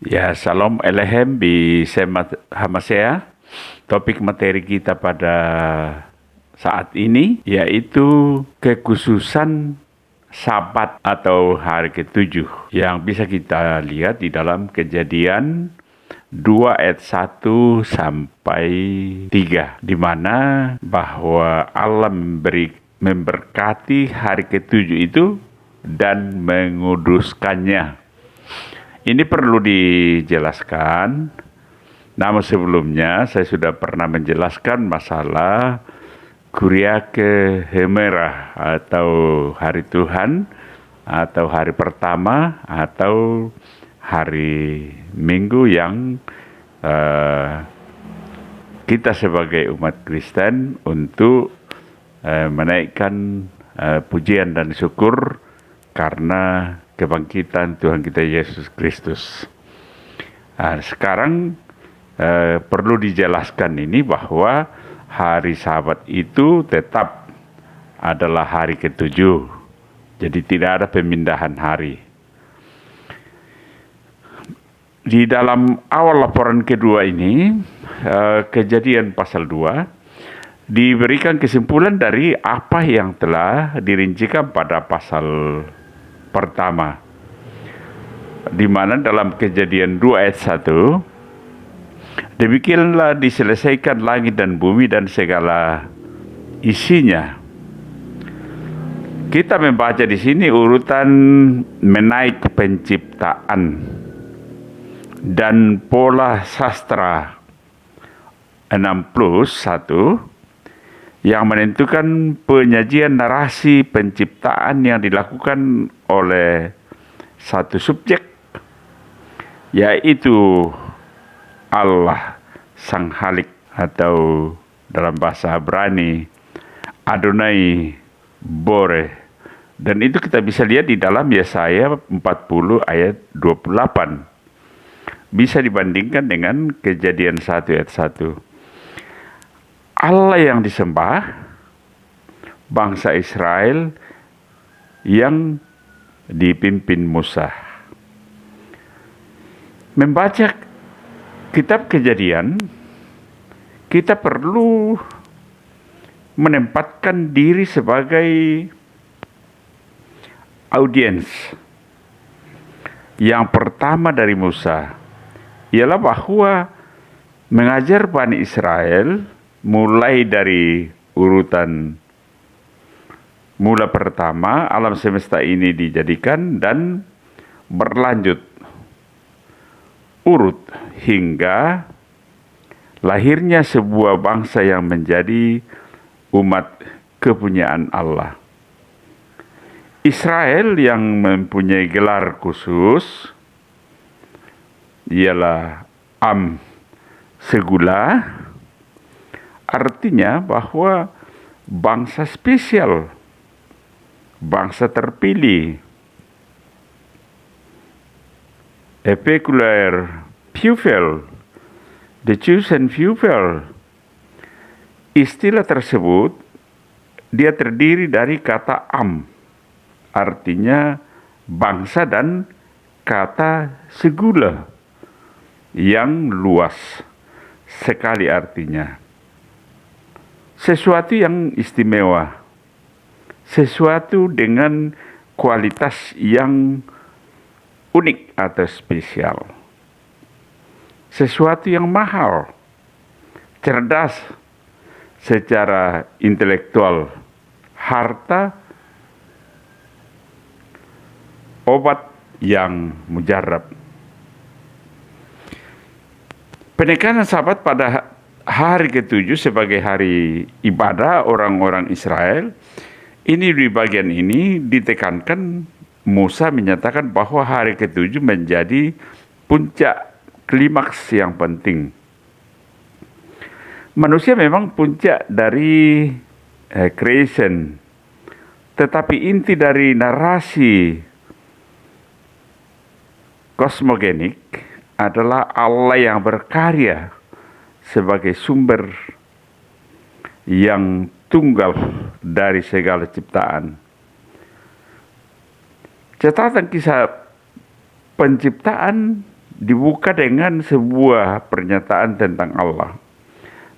Ya, Salam Elehem Bisemat Hamasea. Topik materi kita pada saat ini yaitu kekhususan Sabat atau hari ketujuh yang bisa kita lihat di dalam Kejadian 2 ayat 1 sampai 3, di mana bahwa Allah memberkati hari ketujuh itu dan menguduskannya. Ini perlu dijelaskan. Namun sebelumnya saya sudah pernah menjelaskan masalah Kuriake Hemera atau hari Tuhan, atau hari pertama, atau hari Minggu yang kita sebagai umat Kristen untuk menaikkan pujian dan syukur karena kebangkitan Tuhan kita Yesus Kristus. Sekarang perlu dijelaskan ini bahwa hari Sabat itu tetap adalah hari ketujuh. Jadi tidak ada pemindahan hari. Di dalam awal laporan kedua ini, Kejadian pasal 2, diberikan kesimpulan dari apa yang telah dirincikan pada pasal pertama, di mana dalam Kejadian 2 ayat 1, demikianlah diselesaikan langit dan bumi dan segala isinya. Kita membaca di sini urutan menaik penciptaan dan pola sastra 61 yang menentukan penyajian narasi penciptaan yang dilakukan oleh satu subjek, yaitu Allah Sang Halik, atau dalam bahasa Ibrani Adonai Bore. Dan itu kita bisa lihat di dalam Yesaya 40 ayat 28. Bisa dibandingkan dengan Kejadian 1 ayat 1. Allah yang disembah, bangsa Israel yang dipimpin Musa. Membaca kitab Kejadian, kita perlu menempatkan diri sebagai audiens. Yang pertama dari Musa ialah bahwa mengajar Bani Israel mulai dari urutan mula pertama alam semesta ini dijadikan dan berlanjut urut hingga lahirnya sebuah bangsa yang menjadi umat kepunyaan Allah. Israel yang mempunyai gelar khusus ialah Am Segula, artinya bahwa bangsa spesial, bangsa terpilih. A peculiar people, the chosen people. Istilah tersebut dia terdiri dari kata Am, artinya bangsa, dan kata Segula yang luas sekali artinya. Sesuatu yang istimewa, sesuatu dengan kualitas yang unik atau spesial, sesuatu yang mahal, cerdas secara intelektual, harta, obat yang mujarab. Penekanan Sabat pada hari ketujuh sebagai hari ibadah orang-orang Israel, ini di bagian ini ditekankan. Musa menyatakan bahwa hari ketujuh menjadi puncak klimaks yang penting. Manusia memang puncak dari creation, tetapi inti dari narasi kosmogenik adalah Allah yang berkarya sebagai sumber yang tunggal dari segala ciptaan. Catatan kisah penciptaan dibuka dengan sebuah pernyataan tentang Allah.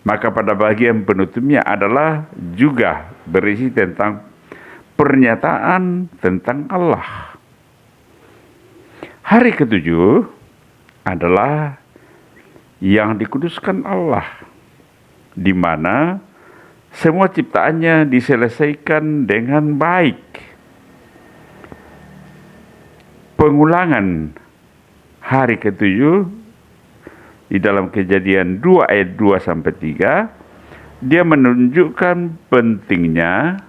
Maka pada bagian penutupnya adalah juga berisi tentang pernyataan tentang Allah. Hari ketujuh adalah yang dikuduskan Allah, di mana semua ciptaannya diselesaikan dengan baik. Pengulangan hari ketujuh di dalam Kejadian 2 ayat 2 sampai 3, dia menunjukkan pentingnya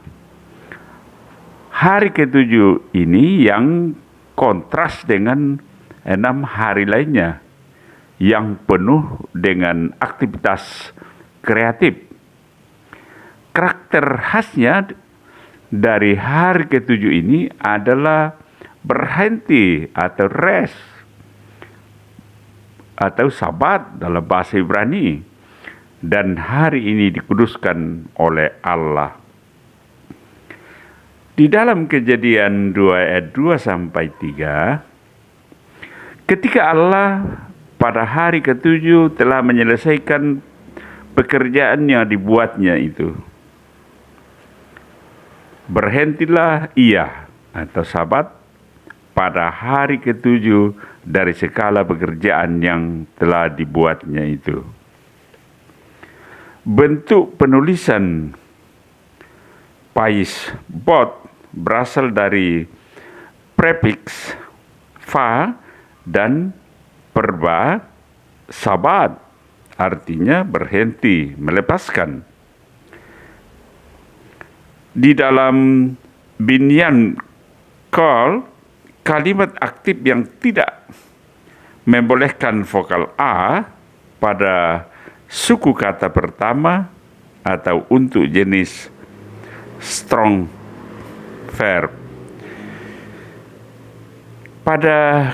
hari ketujuh ini yang kontras dengan 6 hari lainnya yang penuh dengan aktivitas kreatif. Karakter khasnya dari hari ketujuh ini adalah berhenti atau rest atau sabat dalam bahasa Ibrani, dan hari ini dikuduskan oleh Allah. Di dalam Kejadian 2 ayat 2 sampai 3, ketika Allah pada hari ketujuh telah menyelesaikan pekerjaan yang dibuatnya itu, berhentilah ia atau sabat pada hari ketujuh dari segala pekerjaan yang telah dibuatnya itu. Bentuk penulisan pais bot berasal dari prefiks fa dan verba sabat, artinya berhenti, melepaskan. Di dalam binyan call, kalimat aktif yang tidak membolehkan vokal A pada suku kata pertama atau untuk jenis strong verb. Pada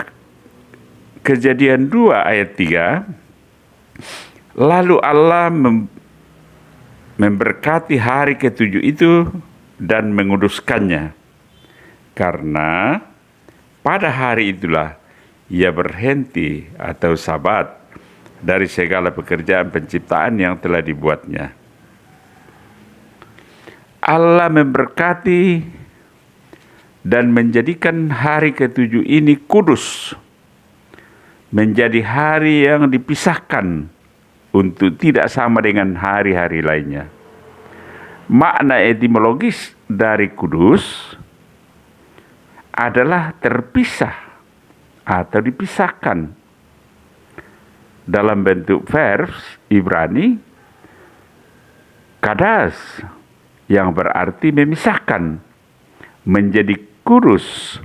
Kejadian 2 ayat 3, lalu Allah memberkati hari ketujuh itu dan menguduskannya, karena pada hari itulah ia berhenti atau sabat dari segala pekerjaan penciptaan yang telah dibuatnya. Allah memberkati dan menjadikan hari ketujuh ini kudus, menjadi hari yang dipisahkan untuk tidak sama dengan hari-hari lainnya. Makna etimologis dari kudus adalah terpisah atau dipisahkan. Dalam bentuk verb Ibrani, kadas, yang berarti memisahkan, menjadi kudus,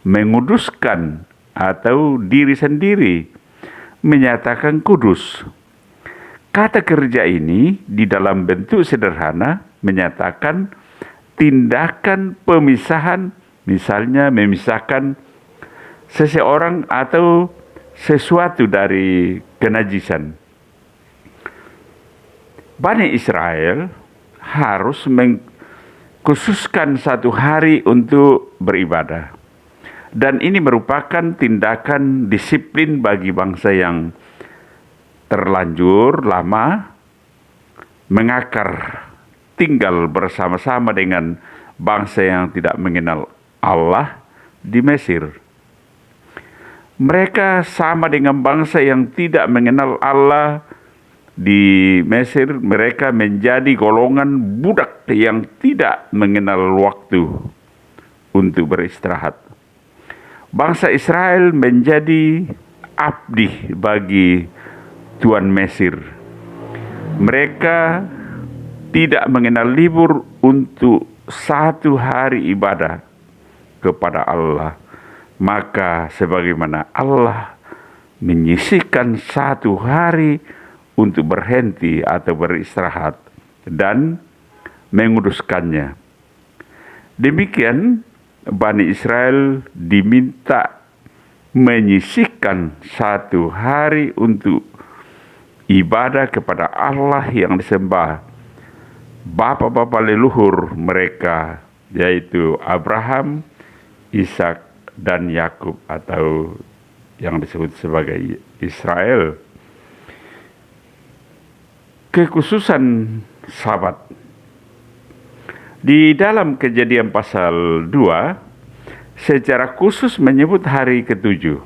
menguduskan, atau diri sendiri, menyatakan kudus. Kata kerja ini di dalam bentuk sederhana menyatakan tindakan pemisahan, misalnya memisahkan seseorang atau sesuatu dari kenajisan. Bani Israel harus mengkhususkan satu hari untuk beribadah. Dan ini merupakan tindakan disiplin bagi bangsa yang terlanjur lama mengakar tinggal bersama-sama dengan bangsa yang tidak mengenal Allah di Mesir. Mereka sama dengan bangsa yang tidak mengenal Allah di Mesir. Mereka menjadi golongan budak yang tidak mengenal waktu untuk beristirahat. Bangsa Israel menjadi abdi bagi Tuan Mesir. Mereka tidak mengenal libur untuk satu hari ibadah kepada Allah. Maka sebagaimana Allah menyisihkan satu hari untuk berhenti atau beristirahat dan menguduskannya, demikian Bani Israel diminta menyisihkan satu hari untuk ibadah kepada Allah yang disembah bapa-bapa leluhur mereka, yaitu Abraham, Ishak, dan Yakub atau yang disebut sebagai Israel. Kekhususan Sabat. Di dalam Kejadian pasal 2 secara khusus menyebut hari ketujuh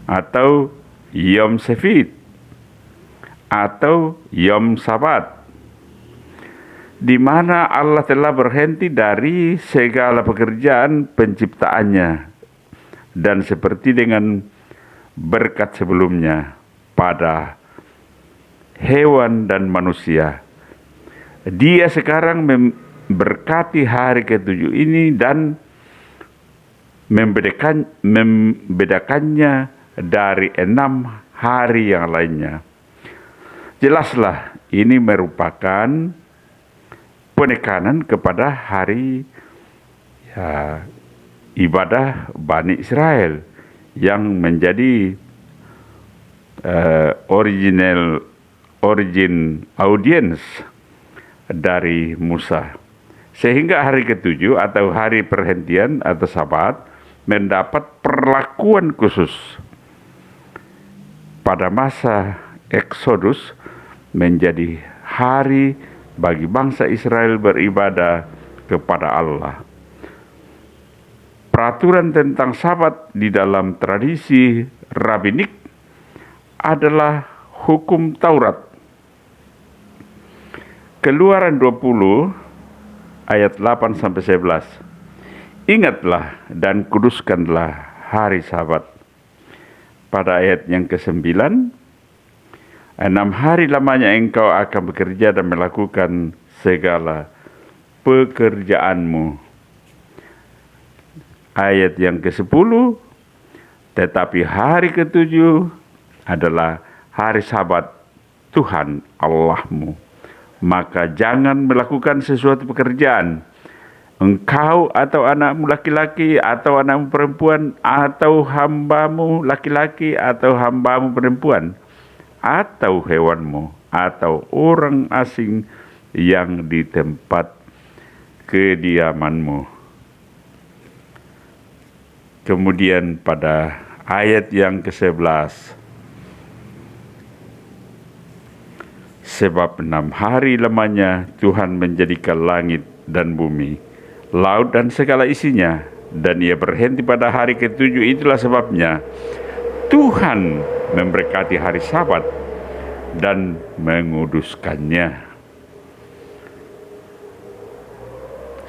atau Yom Shevit atau Yom Sabat, di mana Allah telah berhenti dari segala pekerjaan penciptaannya, dan seperti dengan berkat sebelumnya pada hewan dan manusia, Dia sekarang memberkati hari ketujuh ini dan membedakannya dari 6 hari yang lainnya. Jelaslah ini merupakan penekanan kepada hari ibadah Bani Israel yang menjadi origin audience dari Musa. Sehingga hari ketujuh atau hari perhentian atau Sabat mendapat perlakuan khusus. Pada masa Eksodus menjadi hari bagi bangsa Israel beribadah kepada Allah. Peraturan tentang Sabat di dalam tradisi rabbinik adalah hukum Taurat. Keluaran 20 ayat 8-11. Ingatlah dan kuduskanlah hari Sabat. Pada ayat yang ke-9, 6 hari lamanya engkau akan bekerja dan melakukan segala pekerjaanmu. Ayat yang ke-10, tetapi hari ke-7 adalah hari Sabat Tuhan Allahmu. Maka jangan melakukan sesuatu pekerjaan, engkau atau anakmu laki-laki atau anakmu perempuan atau hambamu laki-laki atau hambamu perempuan atau hewanmu atau orang asing yang di tempat kediamanmu. Kemudian pada ayat yang ke-11, sebab 6 hari lamanya Tuhan menjadikan langit dan bumi, laut dan segala isinya, dan Ia berhenti pada hari ke-7. Itulah sebabnya Tuhan memberkati hari Sabat dan menguduskannya.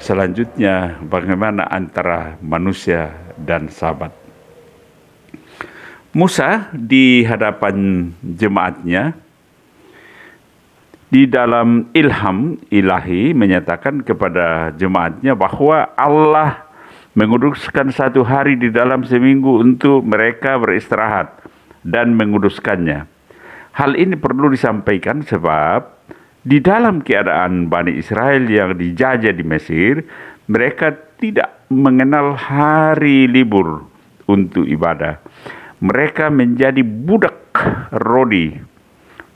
Selanjutnya, bagaimana antara manusia dan Sabat? Musa di hadapan jemaatnya di dalam ilham ilahi menyatakan kepada jemaatnya bahwa Allah menguduskan satu hari di dalam seminggu untuk mereka beristirahat dan menguduskannya. Hal ini perlu disampaikan sebab di dalam keadaan Bani Israel yang dijajah di Mesir, mereka tidak mengenal hari libur untuk ibadah. Mereka menjadi budak rodi.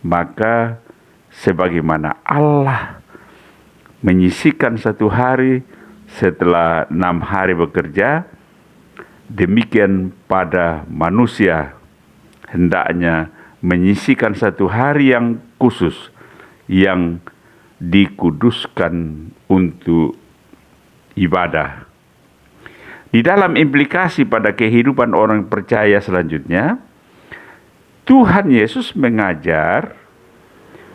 Maka sebagaimana Allah menyisihkan satu hari setelah 6 hari bekerja, demikian pada manusia hendaknya menyisihkan satu hari yang khusus, yang dikuduskan untuk ibadah. Di dalam implikasi pada kehidupan orang percaya selanjutnya, Tuhan Yesus mengajar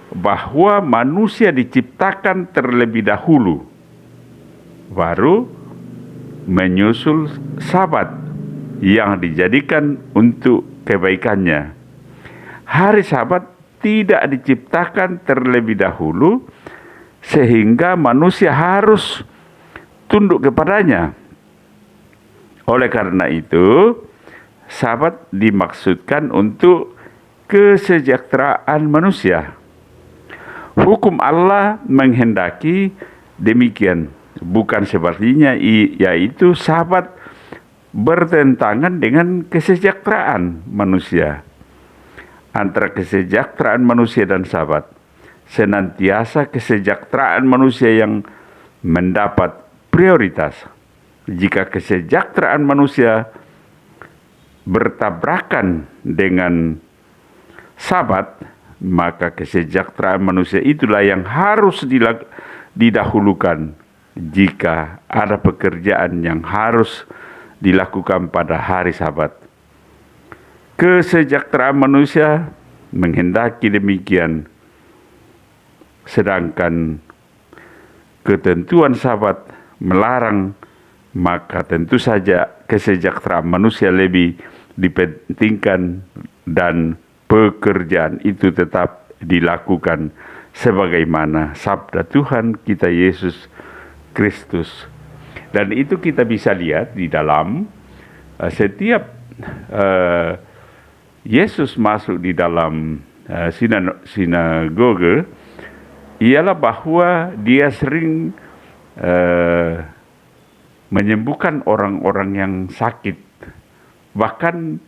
bahwa manusia diciptakan terlebih dahulu, baru menyusul Sabat yang dijadikan untuk kebaikannya. Hari Sabat tidak diciptakan terlebih dahulu sehingga manusia harus tunduk kepadanya. Oleh karena itu, Sabat dimaksudkan untuk kesejahteraan manusia. Hukum Allah menghendaki demikian, bukan sepertinya yaitu Sabat bertentangan dengan kesejahteraan manusia. Antara kesejahteraan manusia dan Sabat, senantiasa kesejahteraan manusia yang mendapat prioritas. Jika kesejahteraan manusia bertabrakan dengan Sabat, maka kesejahteraan manusia itulah yang harus didahulukan jika ada pekerjaan yang harus dilakukan pada hari Sabat. Kesejahteraan manusia menghendaki demikian, sedangkan ketentuan Sabat melarang, maka tentu saja kesejahteraan manusia lebih dipentingkan dan pekerjaan itu tetap dilakukan sebagaimana sabda Tuhan kita Yesus Kristus. Dan itu kita bisa lihat di dalam setiap Yesus masuk di dalam sinagoge, ialah bahwa dia sering menyembuhkan orang-orang yang sakit, bahkan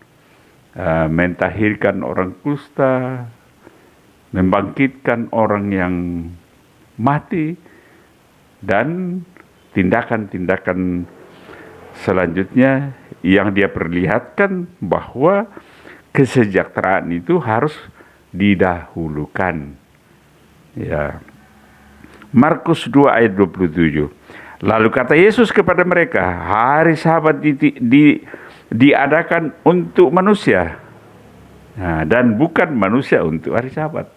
mentahirkan orang kusta, membangkitkan orang yang mati, dan tindakan-tindakan selanjutnya yang dia perlihatkan bahwa kesejahteraan itu harus didahulukan. Ya. Markus 2 ayat 27. Lalu kata Yesus kepada mereka, hari Sabat diadakan untuk manusia, dan bukan manusia untuk hari Sabat.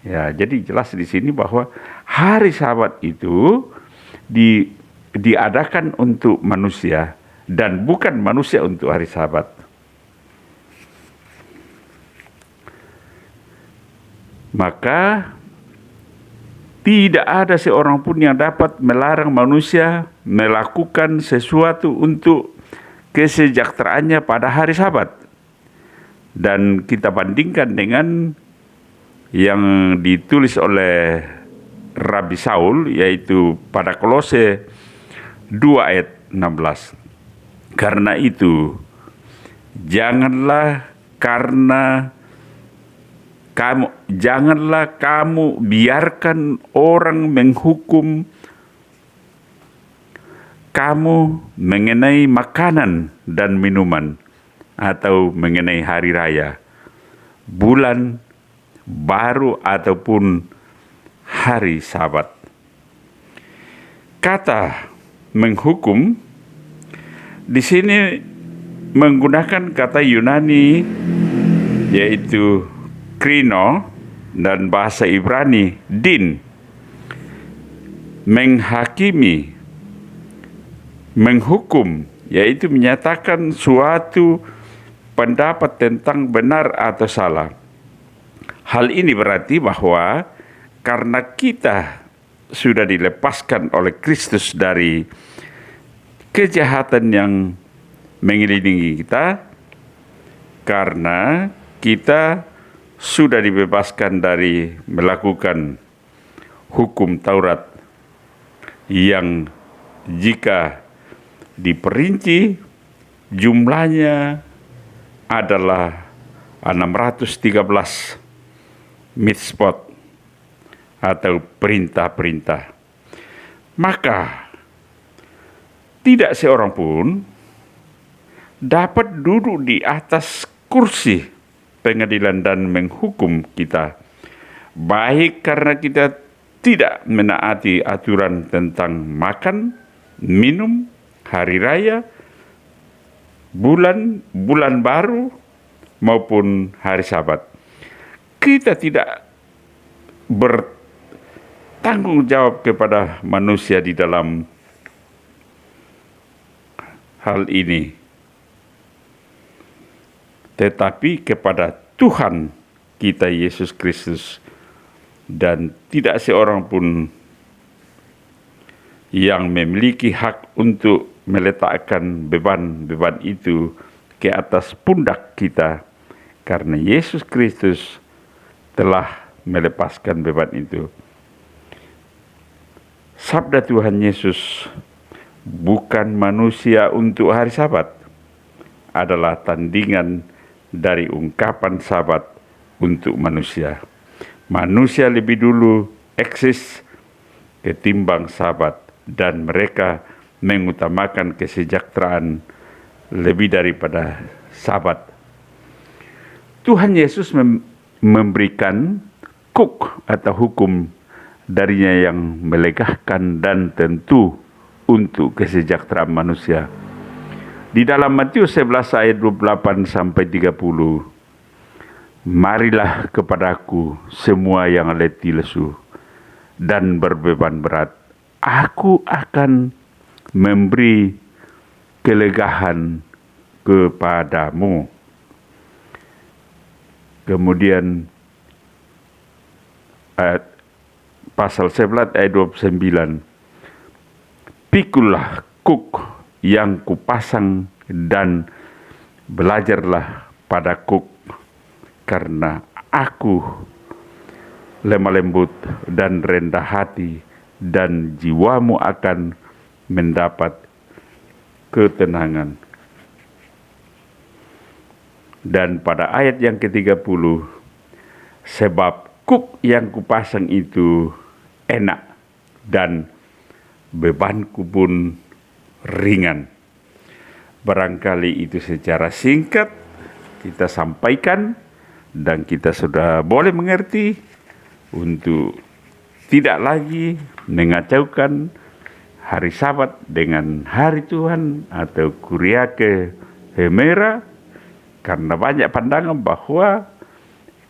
Ya, jadi jelas di sini bahwa hari Sabat itu diadakan untuk manusia dan bukan manusia untuk hari Sabat. Maka tidak ada seorang pun yang dapat melarang manusia melakukan sesuatu untuk kesejahteraannya pada hari Sabat. Dan kita bandingkan dengan yang ditulis oleh Rabi Saul, yaitu pada Kolose 2 ayat 16. Karena itu, janganlah kamu biarkan orang menghukum kamu mengenai makanan dan minuman, atau mengenai hari raya, bulan baru, ataupun hari Sabat. Kata menghukum di sini menggunakan kata Yunani, yaitu krino, dan bahasa Ibrani din. Menghakimi, menghukum, yaitu menyatakan suatu pendapat tentang benar atau salah. Hal ini berarti bahwa karena kita sudah dilepaskan oleh Kristus dari kejahatan yang mengelilingi kita, karena kita sudah dibebaskan dari melakukan hukum Taurat yang jika diperinci jumlahnya adalah 613 mitzvot atau perintah-perintah. Maka tidak seorang pun dapat duduk di atas kursi pengadilan dan menghukum kita, baik karena kita tidak menaati aturan tentang makan, minum, hari raya, bulan baru, maupun hari Sabat. Kita tidak bertanggung jawab kepada manusia di dalam hal ini, tetapi kepada Tuhan kita Yesus Kristus, dan tidak seorang pun yang memiliki hak untuk meletakkan beban-beban itu ke atas pundak kita, karena Yesus Kristus telah melepaskan beban itu. Sabda Tuhan Yesus, bukan manusia untuk hari Sabat, adalah tandingan dari ungkapan Sabat untuk manusia. Manusia lebih dulu eksis ketimbang Sabat, dan mereka mengutamakan kesejahteraan lebih daripada Sabat. Tuhan Yesus memberikan kuk atau hukum darinya yang melegakan dan tentu untuk kesejahteraan manusia. Di dalam Matius 11 ayat 28 sampai 30, marilah kepadaku semua yang letih lesu dan berbeban berat, aku akan memberi kelegahan kepadamu. Kemudian pasal 11 ayat 29, pikulah kuk yang kupasang dan belajarlah pada kuk, karena aku lemah lembut dan rendah hati, dan jiwamu akan mendapat ketenangan. Dan pada ayat yang ke-30, sebab kuk yang kupasang itu enak dan bebanku pun ringan. Barangkali itu secara singkat kita sampaikan dan kita sudah boleh mengerti untuk tidak lagi mengacaukan hari Sabat dengan hari Tuhan atau Kuriake Hemera, karena banyak pandangan bahwa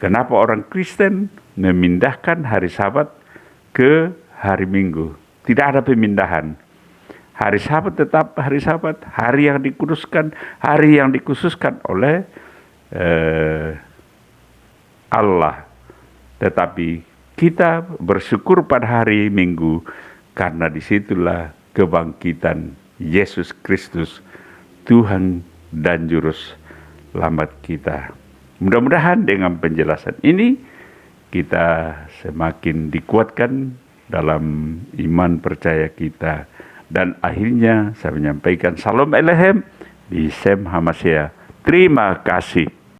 kenapa orang Kristen memindahkan hari Sabat ke hari Minggu. Tidak ada pemindahan. Hari Sabat tetap hari Sabat, hari yang dikuduskan, hari yang dikhususkan oleh Allah. Tetapi kita bersyukur pada hari Minggu karena disitulah kebangkitan Yesus Kristus, Tuhan dan Juru Selamat kita. Mudah-mudahan dengan penjelasan ini kita semakin dikuatkan dalam iman percaya kita. Dan akhirnya saya menyampaikan Salam Elohim, Bisem Hamasya. Terima kasih.